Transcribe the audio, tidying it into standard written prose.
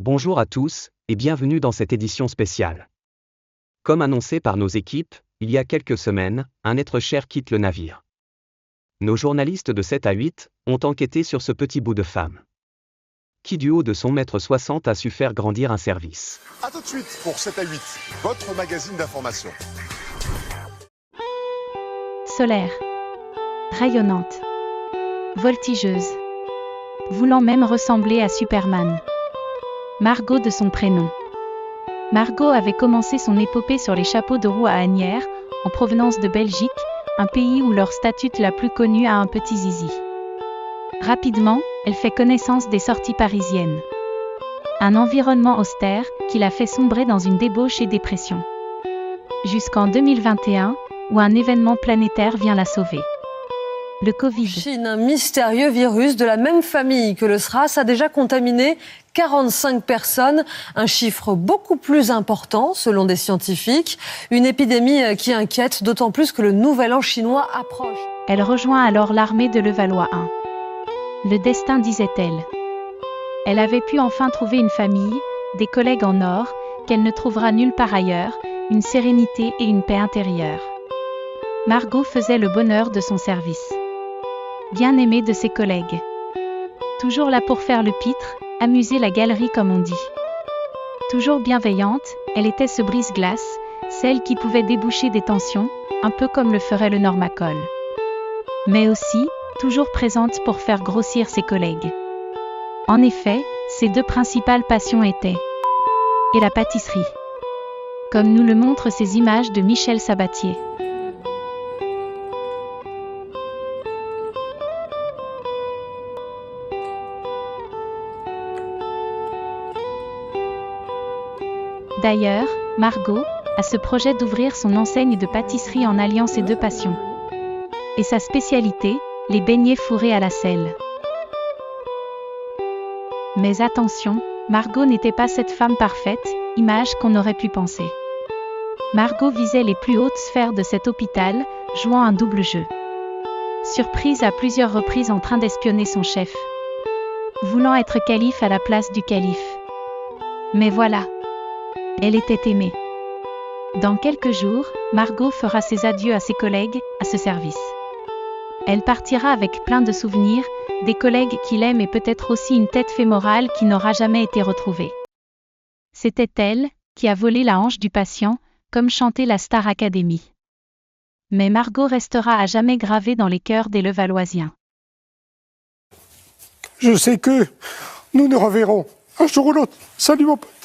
Bonjour à tous, et bienvenue dans cette édition spéciale. Comme annoncé par nos équipes, il y a quelques semaines, un être cher quitte le navire. Nos journalistes de 7 à 8 ont enquêté sur ce petit bout de femme. Qui du haut de son mètre 60 a su faire grandir un service. A tout de suite pour 7 à 8, votre magazine d'information. Solaire. Rayonnante. Voltigeuse. Voulant même ressembler à Superman. Margot de son prénom. Margot avait commencé son épopée sur les chapeaux de roue à Asnières, en provenance de Belgique, un pays où leur statut la plus connue a un petit zizi. Rapidement, elle fait connaissance des sorties parisiennes. Un environnement austère qui la fait sombrer dans une débauche et dépression. Jusqu'en 2021, où un événement planétaire vient la sauver. Le Covid. Chine, un mystérieux virus de la même famille que le SRAS a déjà contaminé 45 personnes, un chiffre beaucoup plus important selon des scientifiques. Une épidémie qui inquiète, d'autant plus que le nouvel an chinois approche. Elle rejoint alors l'armée de Levallois I. Le destin, disait-elle. Elle avait pu enfin trouver une famille, des collègues en or, qu'elle ne trouvera nulle part ailleurs, une sérénité et une paix intérieure. Margot faisait le bonheur de son service. Bien aimée de ses collègues. Toujours là pour faire le pitre, amuser la galerie comme on dit. Toujours bienveillante, elle était ce brise-glace, celle qui pouvait déboucher des tensions, un peu comme le ferait le Normacol. Mais aussi, toujours présente pour faire grossir ses collègues. En effet, ses deux principales passions étaient et la pâtisserie. Comme nous le montrent ces images de Michel Sabatier. D'ailleurs, Margot a ce projet d'ouvrir son enseigne de pâtisserie en alliant ses deux passions. Et sa spécialité, les beignets fourrés à la selle. Mais attention, Margot n'était pas cette femme parfaite, image qu'on aurait pu penser. Margot visait les plus hautes sphères de cet hôpital, jouant un double jeu. Surprise à plusieurs reprises en train d'espionner son chef. Voulant être calife à la place du calife. Mais voilà. Elle était aimée. Dans quelques jours, Margot fera ses adieux à ses collègues, à ce service. Elle partira avec plein de souvenirs, des collègues qu'il aime et peut-être aussi une tête fémorale qui n'aura jamais été retrouvée. C'était elle qui a volé la hanche du patient, comme chantait la Star Academy. Mais Margot restera à jamais gravée dans les cœurs des Levalloisiens. Je sais que nous nous reverrons un jour ou l'autre. Salut mon pote.